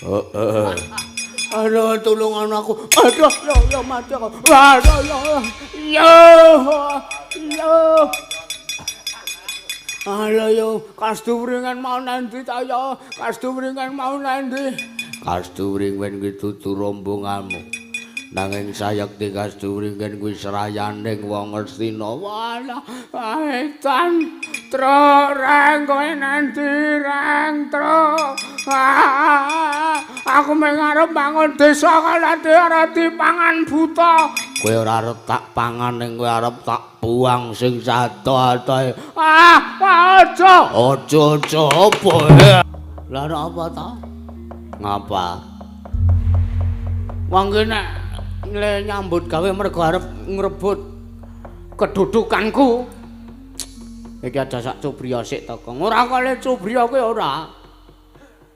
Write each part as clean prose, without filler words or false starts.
Heeh. Aduh, tulungan aku. Aduh, ya mati aku. Aduh, ya. Alah yo, kasturingan mau nanti ta yo. Kasturingan mau nanti. Kasturingen kuwi dudu rombonganmu. Nanging sayekti kasturingen kuwi serayaning wong Ngastina. Walah, edan. Tro rang kowe nanti rang tro. Aku mengarep bangun desa kalate ora dipangan buta. Kowe ora arep tak pangan ning kowe arep tak buang sing sado-adoe. Aja. Aja apa? Lah apa ta? Ngapa? Wong nek nyambut gawe mergo arep ngrebut kedudukanku. Iki ada sak cubriya sik to, Kang. Ora kale cubriya kuwi ora.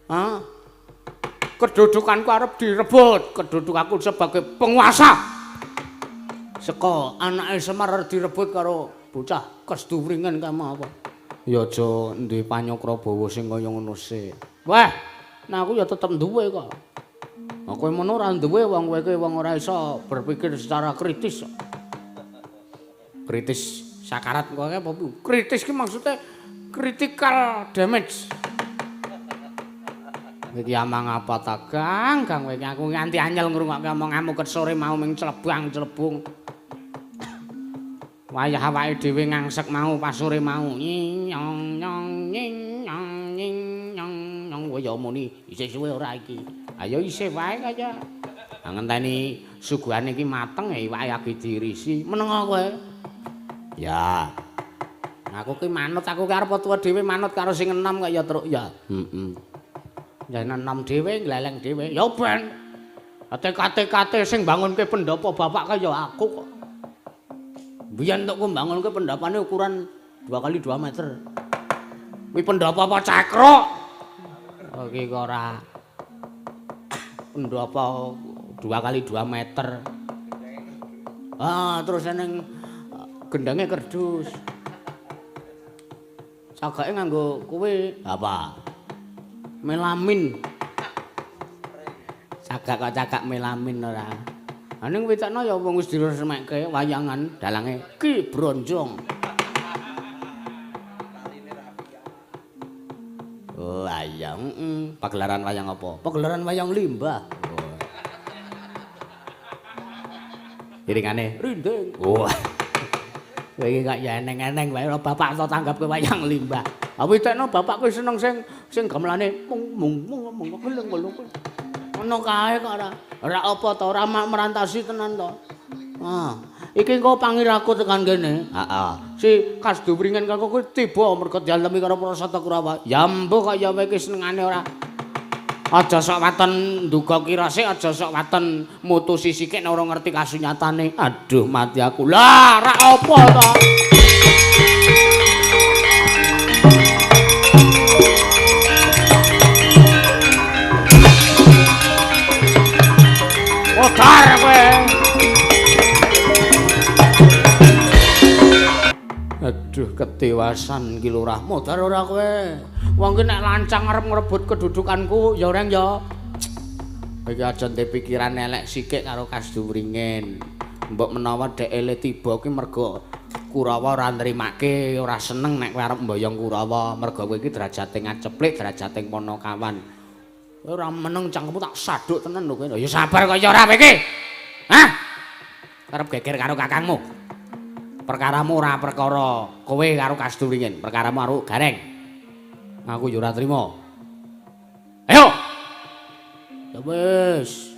Hah? Kedudukanku arep direbut, kedudukanku sebagai penguasa. Seko anake Semar arep direbut karo bocah Kasturingan kamu apa? Ya aja duwe Panyokrabawa sing kaya ngono sik. Wah, nah aku ya tetep duwe kok. Kowe mono ora duwe wong kowe wong ora iso berpikir secara kritis. Kritis sakarat kowe apa bu? Kritis ki maksudnya critical damage. Iki amang apa ta, Kang? Kang kowe aku nganti anyel ngrungokke omonganmu ket sore mau ming celebung. Wayah awake dhewe ngangsek mau pas sore mau. Nyong nyong nying nyong nying nyong nyong kowe ya muni isih suwe ora iki. Ayo isih wae kaya. Ngenteni suguhane iki mateng ya iwake lagi diirisi. Menengo kowe. Ya. Aku ki manut aku ki arep tuwa dhewe manut karo sing enom kok ya truk ya. Heeh. Ya enom dhewe gleleng dhewe. Ya ben. Ate-kate sing bangunke pendopo bapak kaya aku kok. Biyen tok ku bangunke pendapane ukuran 2 kali 2 meter. Kuwi pendopo apa cakruk? Oh iki kok ora. Pendopo 2 kali 2 meter. Terus ning gendenge kerdus. Cagake nganggo kuwi apa? Melamin. Cagak melamin ora. Ning wicakno ya wong wis diresmekke wayangan dalange Ki Bronjong. Wayang, pagelaran wayang apa? Pagelaran wayang limbah. Iringane rinding. Wah. Kowe iki kok ya eneng-eneng wae bapak to tanggap kowe wayang limbah. Apa tekno bapak kowe seneng sing gamelane mung ngono kae kok ora. Ora apa to ora merantasi tenan to. Iki engko pangiraku tekan kene. Heeh. Si Kasduwringen karo kowe tiba mergo dialemi karo Prasata Kurawa. Ya mbuh kok ya kowe iki senengane ora. Aja sok waton nduga kira sik, aja sok waton mutusi sikik nek ora ngerti kasunyatane. Aduh mati aku. Lah, rak apa to? Odar kowe. Aduh ketewasan ki lurah. Modar ora kowe. Wong ki nek lancang arep ngrebut kedudukanku ya orang ya. Iki aja ndek pikiran elek sikik karo Kasduwringen. Mbok menawa dhekele tiba ki mergo Kurawa ora nrimake, ora seneng nek kowe arep mboyong Kurawa, mergo kowe iki derajate ngaceplik, derajate Panakawan. Ora meneng cangkemmu tak saduk tenan lho kowe. Ya sabar kok ya ora kowe iki. Hah? Arep geger karo kakangmu. Perkaramu ora perkara kowe karo Kasduwringen, perkaramu karo Gareng. Aku yo ora trima. Ayo. Ya wis.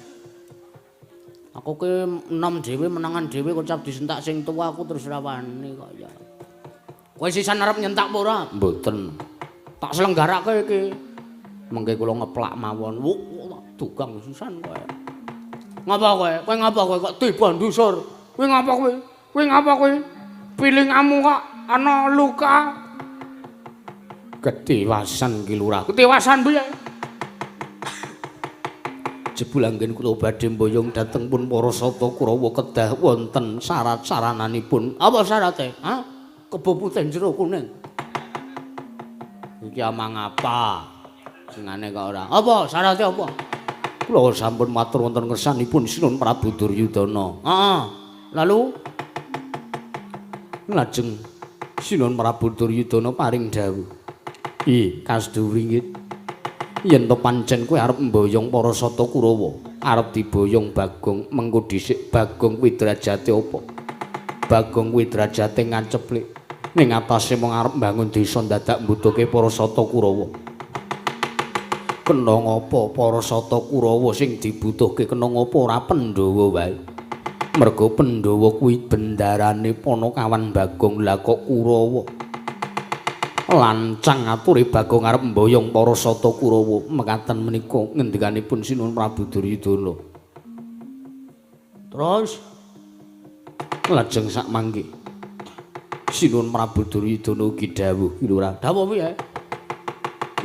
Aku ki enom dhewe menangan dhewe kocap disentak sing tuwa aku terus rawani kok ya. Kowe sisan arep nyentak apa ora? Mboten. Tak selenggarake iki. Mengke kula ngeplak mawon. Tukang sisan kowe. Ngapa kowe? Kowe ngapa kowe kok tiba ndusur? Kowe ngapa kowe? Kowe ngapa kowe? Pilingamu kok ana luka. Ketewasan ki lurah. Ketewasan piye? Jebul anggen kula badhe mboyong dhateng pun Parasata Kurawa kedah wonten syarat-sarananipun. Apa syarate? Hah? Kebo putih jero kuning. Iki amang apa? Singane kok ora. Apa syarate apa? kula sampun matur wonten ngersanipun Sinuhun Prabu Duryudana. Heeh. Lalu lajeng Sinuhun Prabu Duryudana paring dawuh. Kasdu Wringit. Yen to pancen kowe arep mboyong para Sata Kurawa, arep diboyong Bagong, mengko dhisik Bagong kuwi derajate apa? Bagong kuwi derajate nganceplik. Ning atase mung arep mbangun desa dadak mbutuhke para Sata Kurawa. Kena ngapa para Sata Kurawa sing dibutuhke kena ngapa ora Pandhawa wae? Merga Pandhawa kuwi bendarane Panakawan Bagong, lah kok Kurawa lancang aturi Bagong arep mboyong para Sata Kurawa. Mekaten menika ngendikanipun Sinuhun Prabu Duryudana. Terus lajeng sak mangke Sinuhun Prabu Duryudana ugi dawuh, "Lurah, dawuh piye?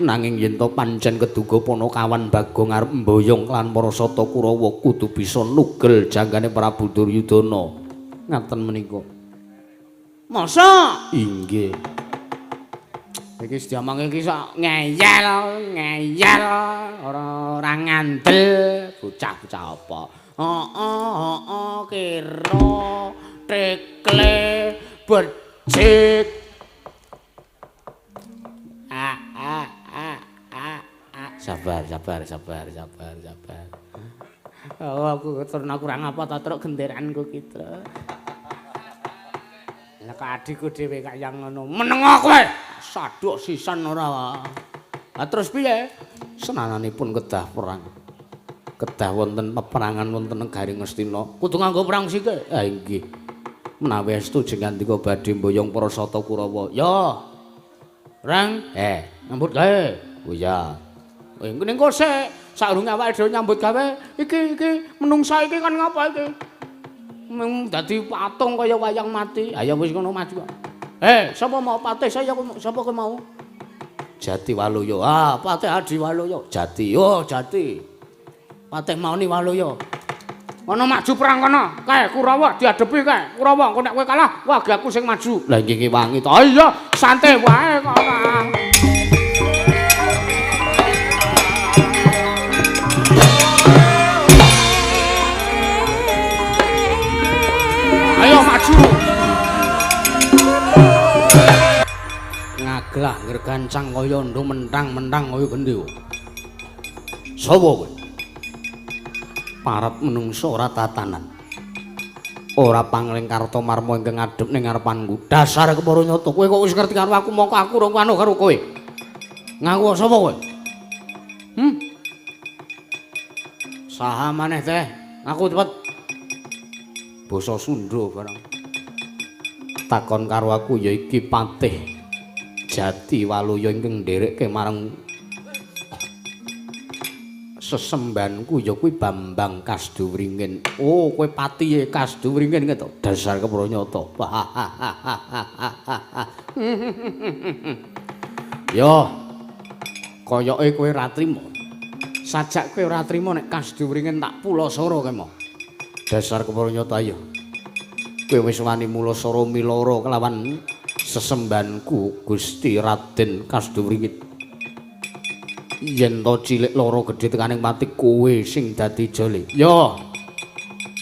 Nanging yen to pancen keduga Panakawan Bagong arep mboyong lan para Sata Kurawa kudu bisa nugel janggane Prabu Duryudana." Ngaten menika. Masa? Inggih. Iki sedamang iki sok ngeyel ora ngandel bocah-bocah apa. Heeh kira tekle becik. Sabar. Oh, aku terna kurang apa ta truk genderanku ki, Truk. Lah kok adikku dhewe kaya ngono. Menengo kowe. Saduk sisan ora. Lah terus piye? Senananipun kedah perang. Kedah wonten peperangan wonten negaring Ngastina. Kudu nganggo perang sike. Ah inggih. Menawi estu jengandika badhe mboyong para Sata Kurawa. Ya. Rang, nyambut gawe. Oh iya. Ning kok sik saurunge awake dhewe nyambut gawe. Iki menungsa iki kan ngapa iki? Mung dadi patung kaya wayang mati. Ha ya wis ngono maju. Sapa mau patih saya sapa kowe mau? Jati Waluya. Ah, Patih Adi Waluya. Jati. Oh, Jati. Patih Mauni Waluya. Ana maju perang kono. Kae Kurawa diadepi kae. Kurawa engko nek kowe kalah, wah aku sing maju. Lah iki wangi to. Iya, santai wae kok. Ayo maju. Ngaglah ngergancang kaya ndo mentang-mentang kaya gendhe. Sapa kowe? Parep menungso ora tatanan. Ora pangling karta marma ingkang ngadhep ning ngarepanku. Dasar kepara nyata. Kowe kok wis ngerti karo aku mongko aku ora anu karo kowe. Ngaku sapa kowe? Saha maneh teh? Aku cepet. Basa Sunda barang. Takon karo aku ya iki Patih Jati Waluya ingkang nderekke marang sesembanku ya kuwi Bambang Kasdu Wringin. Oh, kowe patihe Kasdu Wringin to. Dasar kepara nyata. Yo. Koyoke kowe ora trima. Sajak kowe ora trima nek Kasdu Wringin tak pulasara kemo. Dasar kepara nyata ya. Kowe wis wani mulasara miloro kelawan sesembanku Gusti Raden Kasdu Wringin. Yen to cilik loro gedhe tekaning pati kowe sing dadi jole. Yo.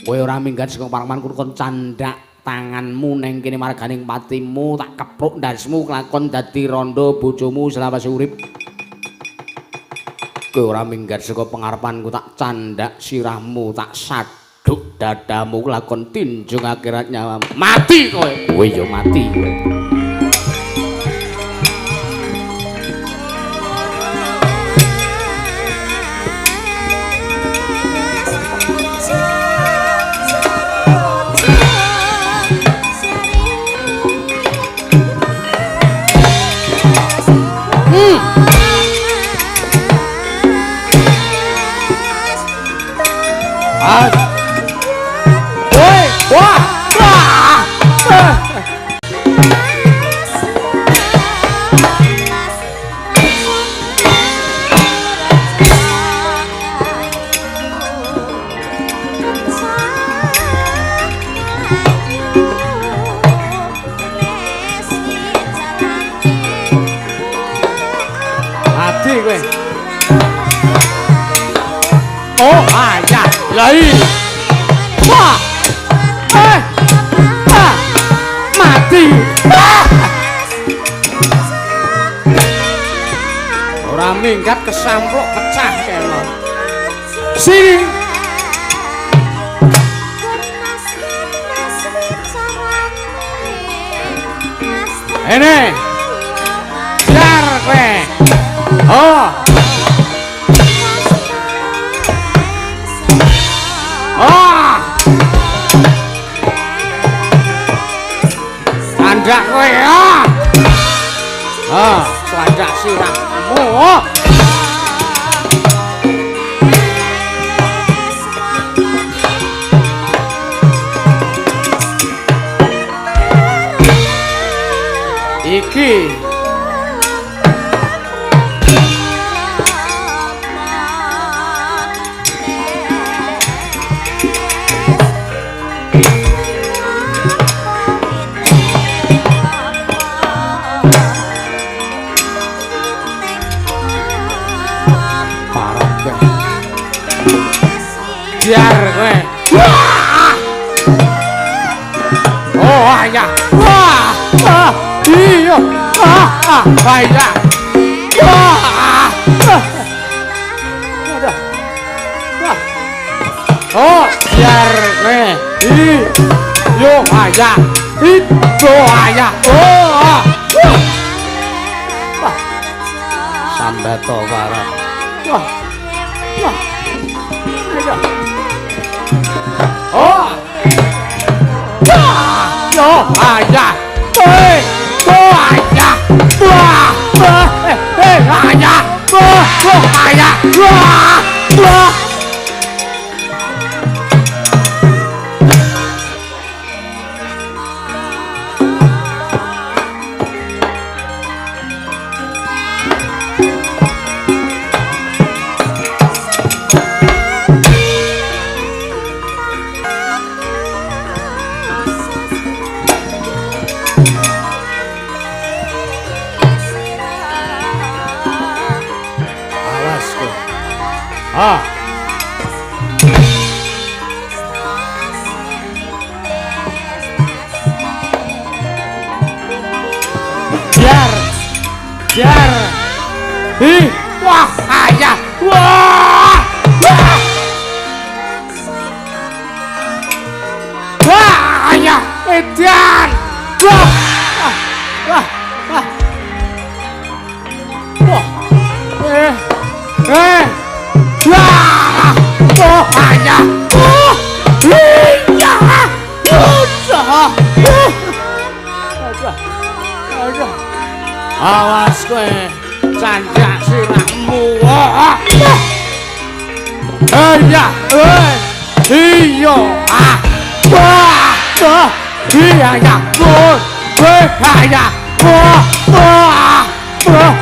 Kowe ora minggat saka parmanku kon candhak tanganmu ning kene marganing patimu tak kepruk ndasmu kelakon dadi randha bojomu selawase urip. Kowe ora minggat saka pengarepanku tak candhak sirahmu tak saduk dadamu kelakon tinjung akhirat nyawamu. Mati kowe. Kowe yo mati kowe. Oh Lai. Wah. Mati. Ora minggat kesamplok pecah kena. Sini. Ini. Jar kowe. Oh. Oh. Tandak kowe ya. Ah, tandak sirahmu. Oh. Iki biar kowe. Oh ayah. Wah. Iya. Ayah. Wah. Oh, biar kowe. Yo ayah. Itu ayah. Oh. Wah. Sambeto barang. Wah. Wah. Ayo. Oh. Yo ayah. Ayah. Wah. Ayah. Ayah. Wah. Ah. Jar. Wah, ayah. Wah. Wah, ayah. Edan. Wah. Wah. Wah. Wah! Oh, ayah! Oh! Iya! Udah! Awas kowe, candak sirahmu. Iya! Iya! Wah! Iya ya! Ayah! Ayah!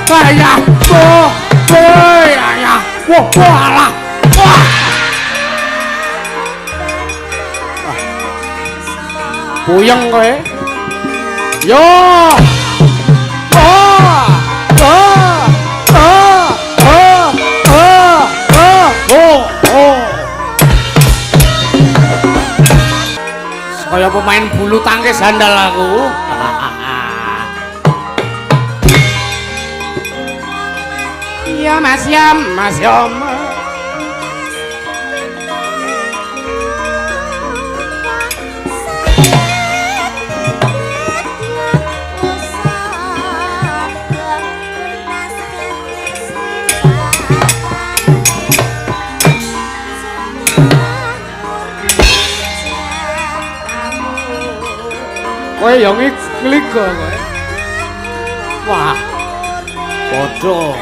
Ayah! Wah! Puyeng kowe. Yo. Kaya pemain bulu tangkis handal aku. Iya Mas Yam, Mas Yam. Kowe yo ngligo kowe. Wah. Padha.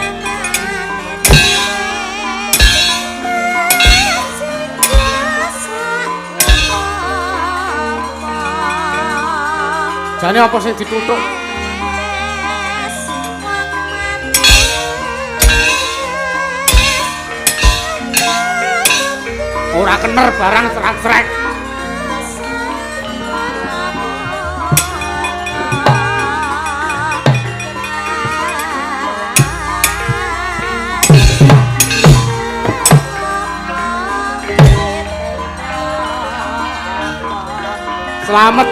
Jane apa sing dituthuk? Ora kener barang serak-serek. Slamet.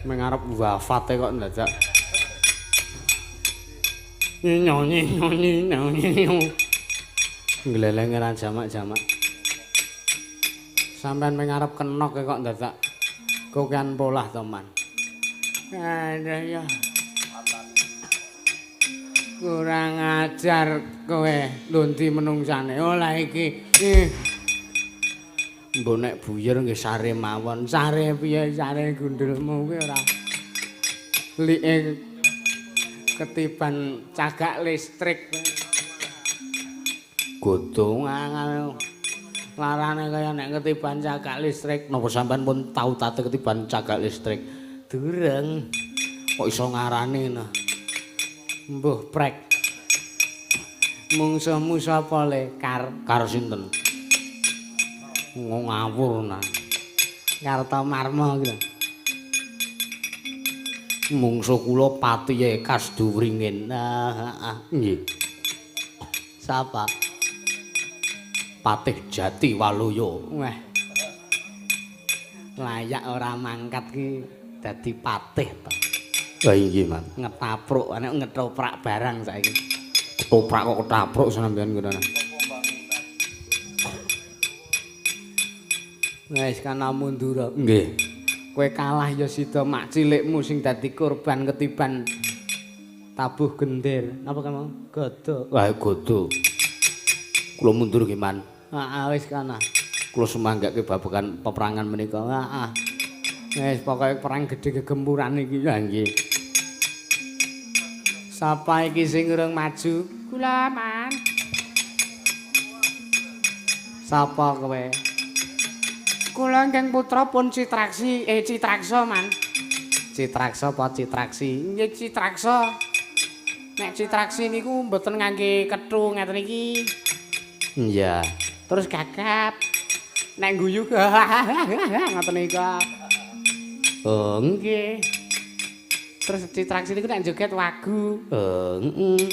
Mengarep wafate kok ndadak. Nyonyi. Glelenge ra jamak-jamak. Sampeyan mengarep kenok kok ndadak. Kokean polah to, Man. Ada ya. Kurang ajar kowe Lunti menungsane. Oh lah iki. Mbok nek buyer nggih sare mawon. Sare piye sare gundulmu kuwi ora. Like ketiban cagak listrik. Godhong angel. Larane kaya nek ketiban cagak listrik. Napa sampean pun tau tate ketiban cagak listrik? Durung. Kok iso ngarani nah. Mbuh prek. Mungsuhmu sapa le? Kar sinten? Ngawur nah. Kartomarma iki lho. Mungsuh kula Patihe Kasduwringin. Nggih. Sapa? Patih Jati Waluya. Wah. Layak ora mangkat ki dadi patih to. Lah inggih, Man. Ngetapruk, nek ngetoprak barang saiki. Ketoprak kok ketapruk sampeyan ngono. Wis kana mundur. Nggih. Kowe kalah ya sida mak cilikmu sing dadi korban ketiban tabuh gender. Napa kamu? Godo. Wah, godo. Kula mundur nggih, Man. Heeh, wis kana. Kula semanggake babagan peperangan menika. Heeh. Wis pokoke perang gedhe gegempuran iki. Ya nggih. Sapa iki sing urung maju? Kula, Man. Sapa kowe? Kula ingkang putra pun Citraksa, Man. Citraksa apa Citraksi? Nggih Citraksa. Nek Citraksi niku mboten ngangge kethu ngeten iki. Iya. Terus gagap. Nek guyu ngoten niku. Oh, nggih. Terus Citraksi niku nek joget wagu. Oh, heeh.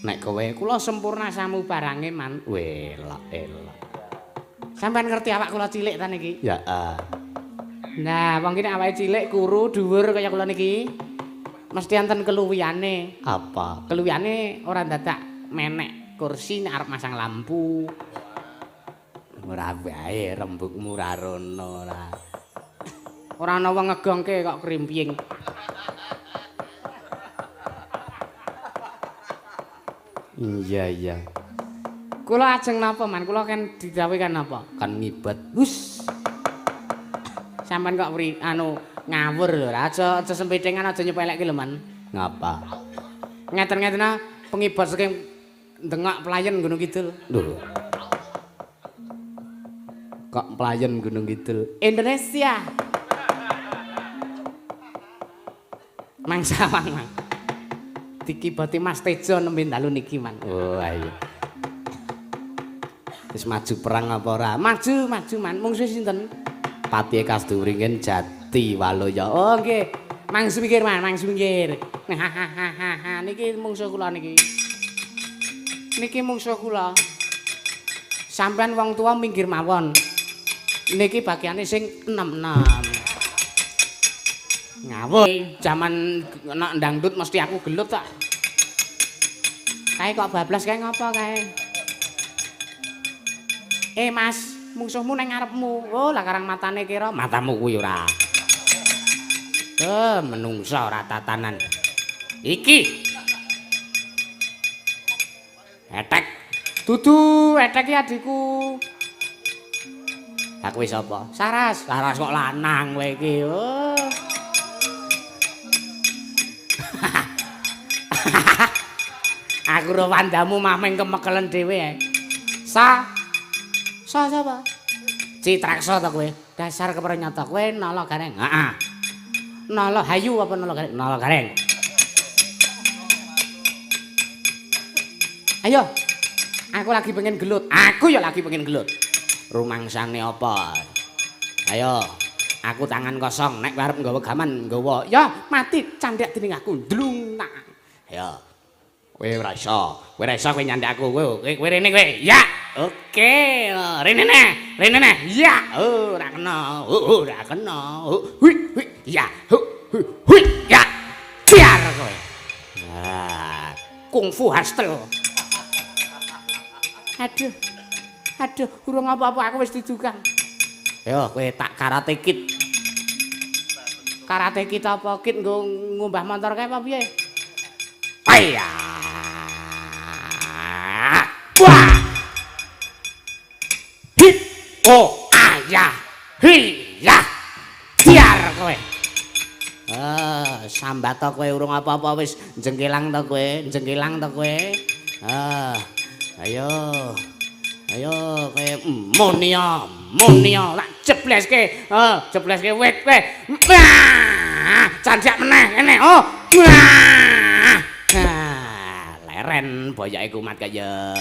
Nek kowe kula sempurna samu barange, Man. Welok. Sampeyan ngerti awak kula cilik ta niki? Ya. Nah, wong iki nek awake cilik kuru dhuwur kaya kula niki. Mesti enten keluwiyane. Apa? Keluwiyane ora dadak menek kursi nek arep masang lampu. Ora bae rembugmu ra rono ora. Ora ana wong ngegongke kok krimping. Iya. Kula ajeng napa man? Kula kan didhawuhi kan napa? Kan ngibat. Wus. Sampeyan kok ngawur lho. Aja sempetengan aja nyepelekke lho man. Ngapa? Ngeten-ngetena pengibat saking ndengak pelayan Gunung Kidul. Lho. Kok pelayan Gunung Kidul? Indonesia. Mangsa mang. Dikibati Mas Tejo nembe dalu niki man. Oh ayo. Wis maju perang apa ora? Maju man. Mungsuh sinten? Patihe Kasduringen Jati Waloya. Oh nggih. Mangsu mikir man, mangsu mikir. Niki mungsuh kula niki. Niki mungsuh kula. Sampeyan wong tua minggir mawon. Niki bagiane sing enem-enem. Ngawur. Zaman nek dangdut mesti aku gelut tak. Kae kok bablas kae ngopo kae? Mas, mungsuhmu nang ngarepmu. Oh, lah karang matane kira matamu kuwi ora. Menungso ora tatanan. Iki. Etek. Dudu, etek iki adikku. Lah kuwi sapa? Saras. Saras kok lanang kowe iki. Oh. Aku ro wandamu mah meng kemekelen dhewe ae. Sapa? Citraksa ta kowe? Dasar keprenyata kowe nala gareng. Heeh. Nala hayu apa nala gareng? Nala gareng. Ayo. Aku lagi pengen gelut. Aku ya lagi pengen gelut. Rumangsane apa? Ayo. Aku tangan kosong nek arep nggawa gaman nggawa. Ya mati candhek dening aku. Dlung. Ayo. Kowe ora iso kowe nyandhek aku. Kowe rene kowe. Ya. Oke. Rene neh. Ya. Ora kena. Ora kena. Hui. Ya. Hui. Ya. Ciar kowe. Nah, kungfu hustle. Aduh, urung apa-apa aku wis didukang. Yo, kowe tak karate kid. Karate kid apa kid nggo ngumbah motor kae apa piye? Aya. Wah. Hit. Oh, ayah. Hiya. Biar kowe. Sambat to kowe urung apa-apa wis jengkelang to kowe. Ayo kowe monia tak jebleske wit kowe. Candhak meneh kene. Oh. Leren boyoke kumat kaya.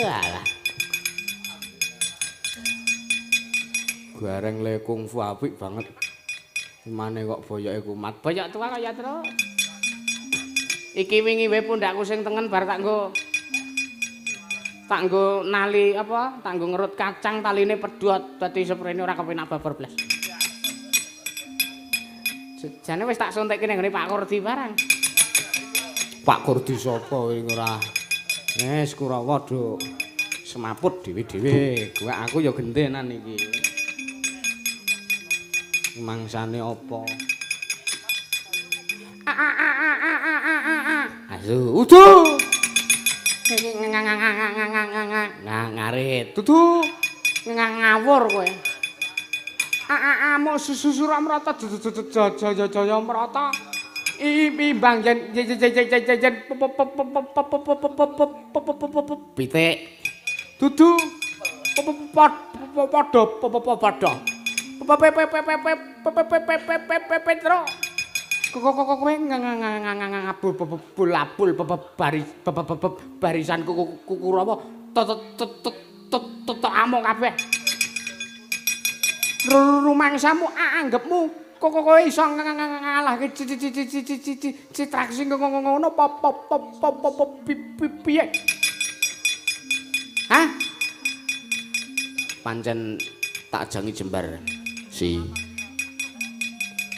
Alah. Gareng le kungfu apik banget. Mane kok boyoke kumat. Boyok tua kaya terus. Iki wingi wae pundakku sing tengen bar tak nggo nali apa? Tak nggo ngerut kacang taline pedhot dadi sprene ora kepenak babar blas. Jane wis tak suntikke ning ngene Pak Kurdi barang. Pak Kurdi sapa ing ora? Wis Kurawa do semaput dhewe-dhewe. Gua aku ya gentenan iki. Mangsane apa? Asu, udu. Ngarit. Dudu ngawur kowe. Mok susura merata jaya merata. Imbang jen pitik. Dudu padha. Petro. Kowe ngabul barisan Kurawa amuk kabeh. Rumangsamu anggepmu kowe iso ngalahke citraksi ngono piye? Hah? Pancen tak jangi jembar si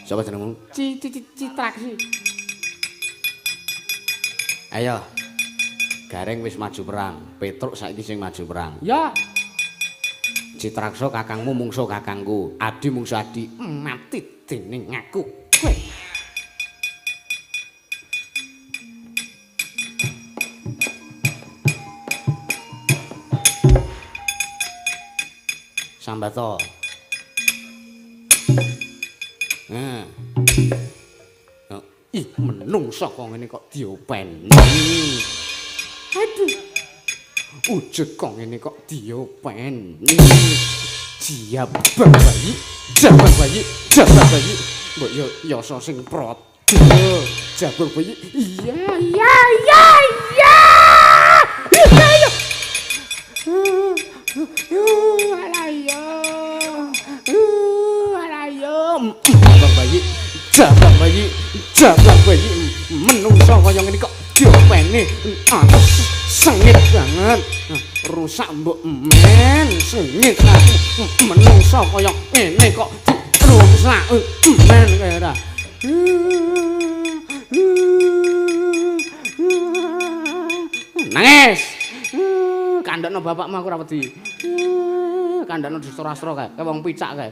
sapa jenengmu? Citraksi. Ayo. Gareng wis maju perang. Petruk saiki sing maju perang. Ya. Citraksa kakangmu mungsuh kakangku, adi mungsuh adi, mati dening aku. Kowe. Sambato. Nah. Ih, menungsa kok ngene kok diopeni. Aduh. Ujug kok ngene kok diopeni. Jabang bayi, jabang bayi, jabang bayi. Mbok yo yasa sing prot. Jabang bayi. Iya, iya, iya, iya. Iya, iya. Alayo. Alayo. Jabang bayi, jabang bayi, jabang bayi. Menungsa kaya ngene kok diopeni. Sengit banget. Rusak mbok men, sengit aku. Menungsa kaya ngene kok rusak men kaya ora. Nangis. Kandhakno bapakmu aku ora wedi. Kandhakno distra-stra kae, kaya wong picak kae.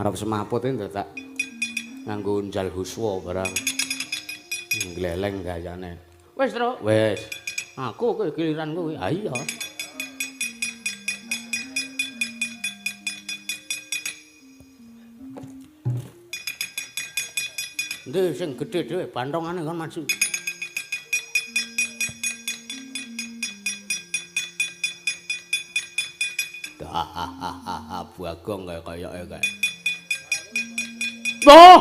Arep semaput iki dadak nganggo unjal huswa barang. Gleleng gayane. Wis, Tru. Wis. Aku kowe giliran kowe. Ha iya. Ndek sing gedhe dhewe bantongane kon maju. Bagong kayak kayak. Oh!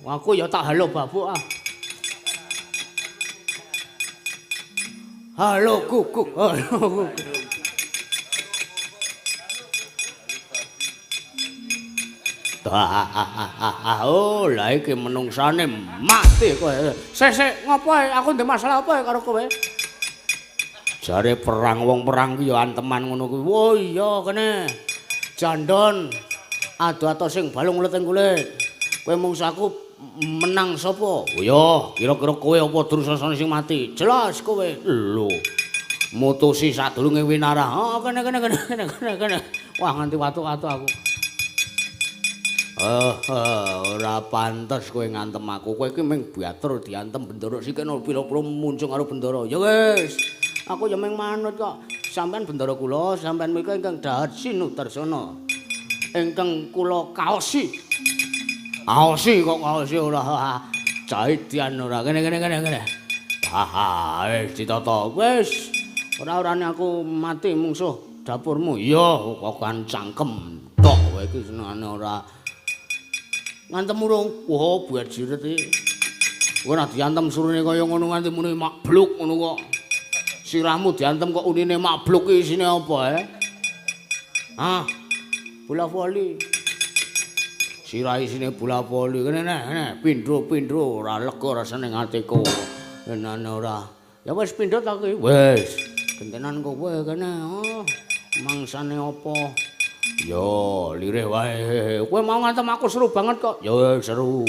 Aku ya tak halo babuk ah. Halo kukuk, halo kukuk. Oh, lah iki menungsane mati kowe. Sik ngopo aku ndek masalah apa karo kowe? Jare perang wong perang ki ya anteman ngono kuwi. Oh iya kene. Jandon adu-adu sing balung kulit. Kowe mungsaku menang sapa? Oh iya, kira-kira kowe apa Drusasana sing mati? Jelas kowe. Lho. Mutusi sadurunge winarah. Oh kene. Wah nganti watu-watu aku. Ora pantes kowe ngantem aku. Kowe iki mung batur diantem Bendara Sikena pira-pira muncung karo Bendara. Ya wis. Aku ya mung manut kok. Sampeyan Bendara kula, sampeyan menika ingkang Dahat Sinudarsana. Ingkang kula kaosi. Aosi kok kaosi ora cahidian ora. Kene. Wis ditata. Wis. Ora-orane aku mati mungsuh dapurmu. Iya, kok kan cangkem tok kowe iki senengane ora. Ngantem urung. Wah, buat jiret iki. Kowe ora diantem surune kaya ngono nganti muni mabluk ngono kok. Sirahmu diantem kok unine mabluk iki isine apa Hah? Bola voli. Sirah isine bola voli. Kene pindho ora lega rasane atiku. Enane ora. Ya wis pindho ta kowe. Wis. Gentenan kowe kene. Mangsane apa? Yo, lirih wae. Kowe mau ngantem aku seru banget kok. Yo, seru.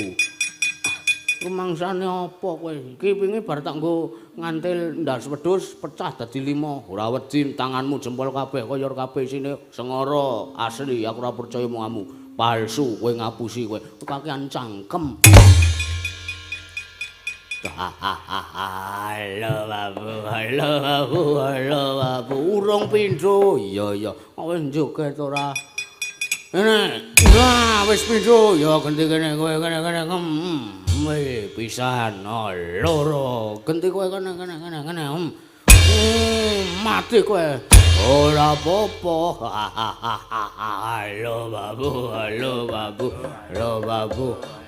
Rumangsane apa kowe? Iki wingi bar tak nggo ngantil ndas wedhus pecah dadi 5. Ora wedi tanganmu jempol kabeh kaya kabeh isine sengara asli. Aku ora percaya omonganmu. Palsu kowe ngapusi kowe. Kakean cangkem. Halo babu. Urung pindho. Iya. Wis joget ora? Ngene. Wah, wis pindho. Ya genti kene kowe kene. Wih, pisan, loro. Genti kowe kene. Mati kowe. Ora apa-apa. Halo babu.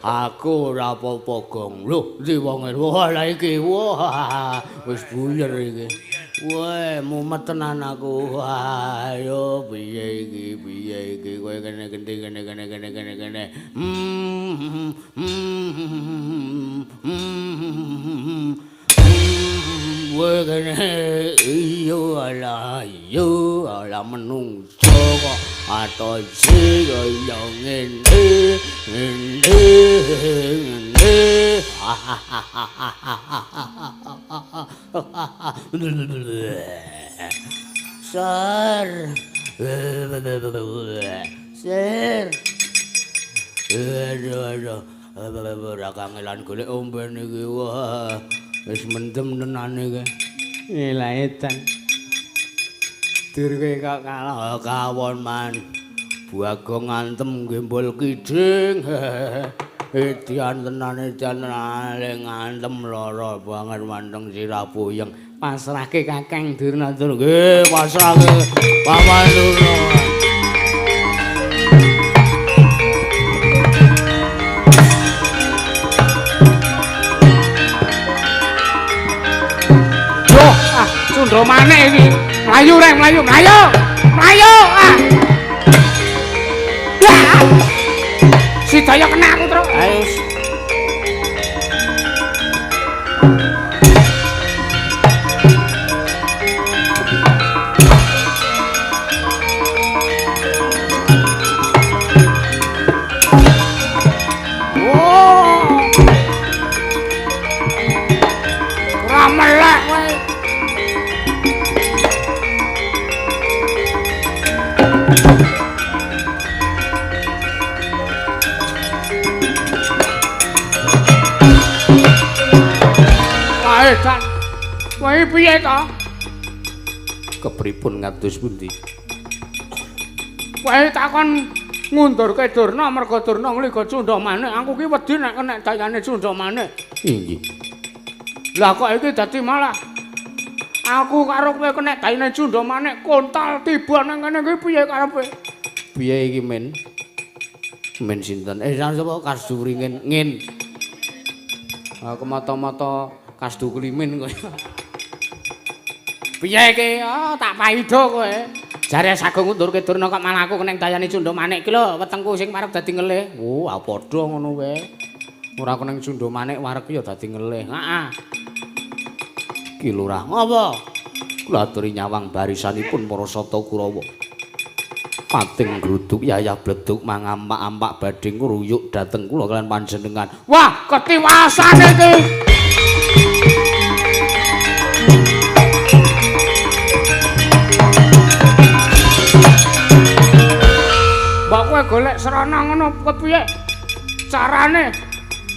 Aku ora apa-apa, Gong. Lho, ndi wonge? Wah, la iki. Wah, wis buyer iki. Weh, mumet tenan aku. Ayo, piye iki? Kowe kene. kowe kene iya ala menungso kok atose kaya ngene Sir. Aduh. Ora kangelan golek omben iki. Wah. Wis mendem tenan iki. Lah edan. Dur kowe kok kalah kawon man. Bagong ngantem gembol kiding. Edian tenan ngantem lara banget manteng sirah puyeng. Pasrahke Kakang Durna Durna. Nggih, pasrahke Paman Durna. Sundra maneh iki. Mlayu rek, mlayu. Mlayu. Ah. Wah. Si daya kena aku, Tru. Ayo. Wae piye to? Kepripun ngatus pundi? Wae takon ngundurke Durna merga Durna ngliga cundha maneh. Aku ki wedi nek kena dayane cundha maneh. Inggih. Lah kok iki dadi malah aku karo kowe kena dayane cundha maneh kontal tiba nang kene iki piye karepe? Piye iki men? Men sinten? Sapa Kasduringin ngin. Aku mata-mata Kasdu Klimin kowe. Piye iki? Oh, tak paido kowe. Jare sagung ngundurke Durna kok malah aku keneng dayane cundha manik iki lho, wetengku sing marep dadi ngelih. Oh, padha ngono wae. Ora keneng cundha manik wareg ya dadi ngelih. Heeh. Ki Lurah, ngapa? Kula aturi nyawang barisanipun para Sata Kurawa. Pating gruduk yayah bleduk mangampak-ampak badhe ngruyuk dhateng kula kalian panjenengan. Wah, ketiwasan iki. Mbok kowe golek serana ngono kepiye? Carane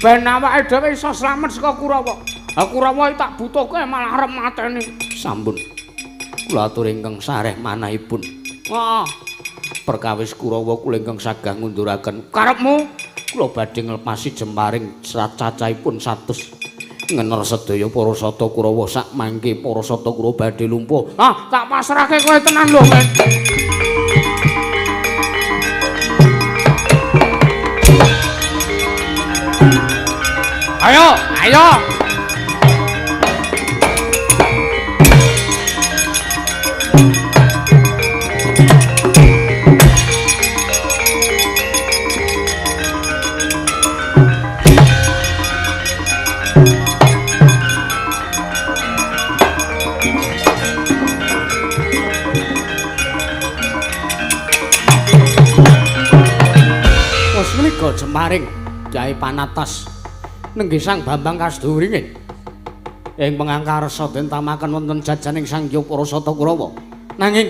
ben awake dhewe iso slamet saka Kurawa. Ha Kurawa tak butuhke malah arep mateni. Sampun. Kula atur ingkang sareh manahipun. Heeh. Perkawis Kurawa kula ingkang sagah ngunduraken karepmu kula badhe nglepasi jemparing cacahipun 100. Ngener sedaya para Sata Kurawa sak mangke para Sata Kurawa badhe lumpuh. Ah, tak pasrahke kowe tenan lho, men. Ayo. Wes menika Jemaring Kyai Panatas nenggih Sang Bambang Kasduringin ing pangangkarsa den tamaken wonten jajaning Sang Hyang Parasata Kurawa. Nanging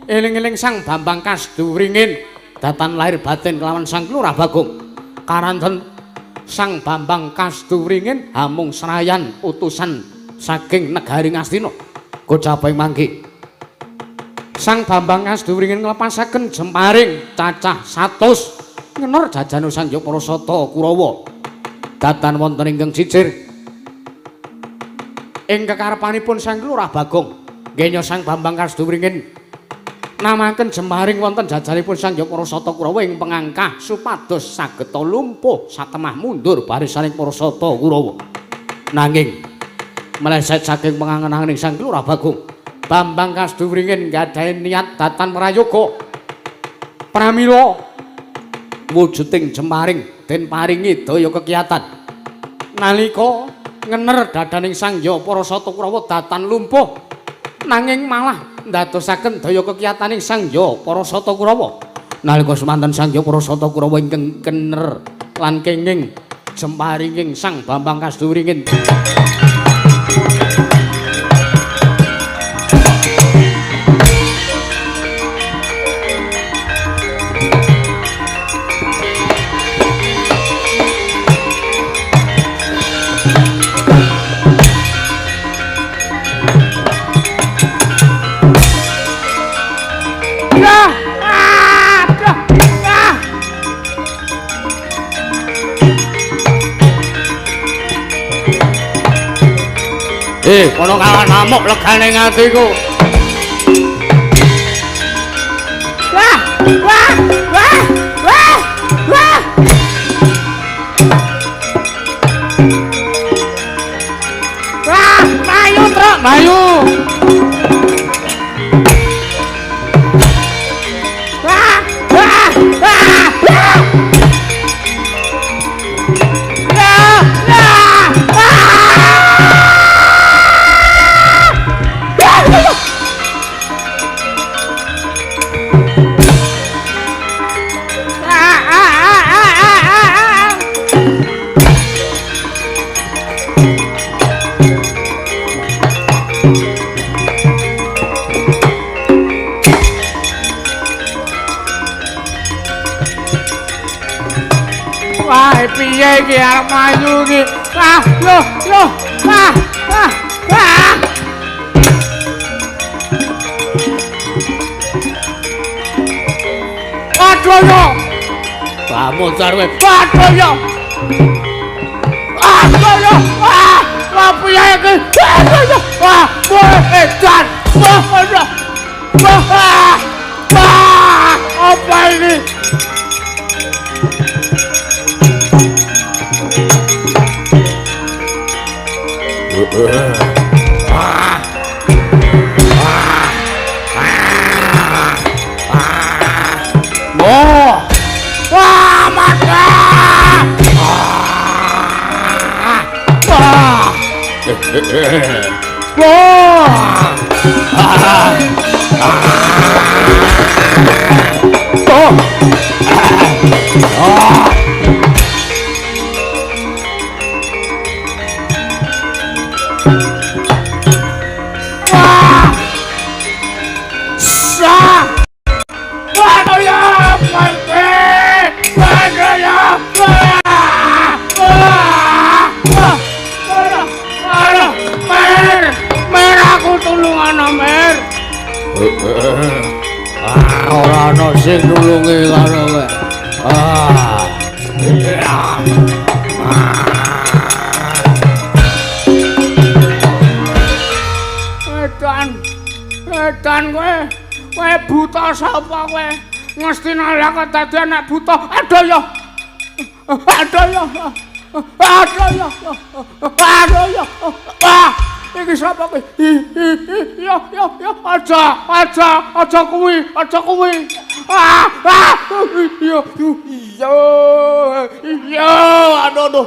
eling-eling Sang Bambang Kasduringin datan lahir batin kelawan Sang Lurah Bagong. Karanten Sang Bambang Kasduringin hamung serayan utusan saking negari Ngastina. Gocapaing mangke Sang Bambang Kasduringin nglepasaken jemparing cacah 100 ngenor jajan Sang Hyang Parasata Kurawa. Datan wonten ingkang cicir ing kekarepanipun Sang Lurah Bagong nggenya Sang Bambang Kasduringin namaken jemparing wonten jajanipun Sang Hyang Parasata Kurawa ing pengangkah supados sageta lumpuh satemah mundur barisaning Parasata Kurawa. Nanging meleset saking pengangen-angening Sang Lurah Bagong Bambang Kasduringin nggadahi niat datan prayoga pramila wujuding jemparing den paringi daya kekiyatan nalika ngener dadaning Sangya Parasata Kurawa datan lumpuh nanging malah ndadosaken daya kekiyataning Sangya Parasata Kurawa nalika semanten Sangya Parasata Kurawa ingkang kener lan kenging jemparinging Sang Bambang Kastuwringin kono kawan amuk legane ngatiku. Wah, wah, wah, wah, wah. Wah, mayu truk, mayu. Wah, wah, wah, wah. Piye iki arep maju iki? Ah, loh, loh. Ah, ah, ah. Waduh yo. Kamu sarwe. Waduh yo. Waduh yo. Ah, wah piye iki? Waduh yo. Wah, edan. Wah, waduh. Wah. Wah, apa ini? Wah, mata! Ora ana sing nulungi karo kowe. Edan kowe buta sapa kowe? Mesti nalak dadi anak buta. Aduh ya. Aduh ya. Aduh ya. Aduh ya. Iki sapa kowe? Yo aja kuwi. Yo aduh.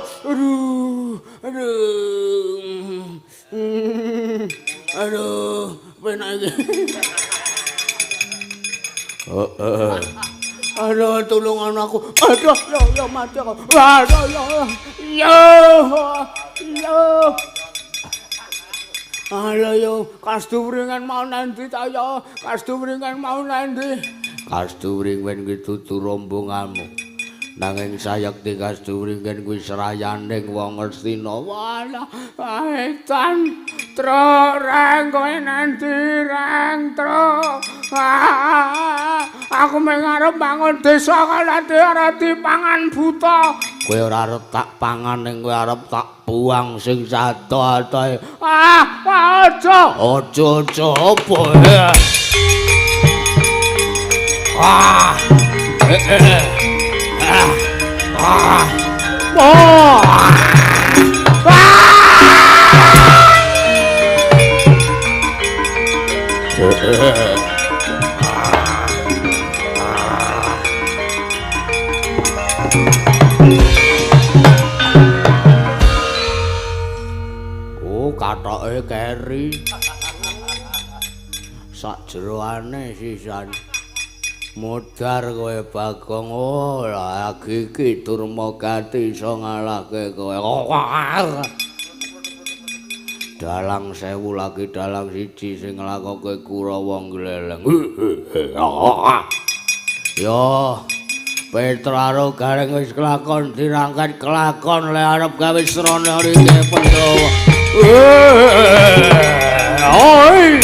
Aduh, penak iki. Aduh, tulungan aku. Aduh, ya mati aku. Aduh, yo. Halo yo, Kastuwringen mau nanti ta yo? Kastuwringen mau nanti. Kastuwring wen kuwi dudu rombonganmu. Nanging sayekti Kastuwringen kuwi serayaning wong Ngastina. Walah, edan troreng kowe nanti reng tro. Aku mengarep bangun desa kala ora dipangan buta. Kowe ora arep tak pangan ning kowe arep tak buang sing sado-adoe. Aja apa. kowe keri. Sak jeroane sisan. Modar kowe Bagong. Oh, lagi iki Durmagati iso ngalahke kowe. Dalang 1000 lagi dalang siji sing nglakoke Kurawa gleleng. Yo, Petraro gareng wis kelakon dirangkat kelakon le arep gawe srana rike Pandhawa. Oi!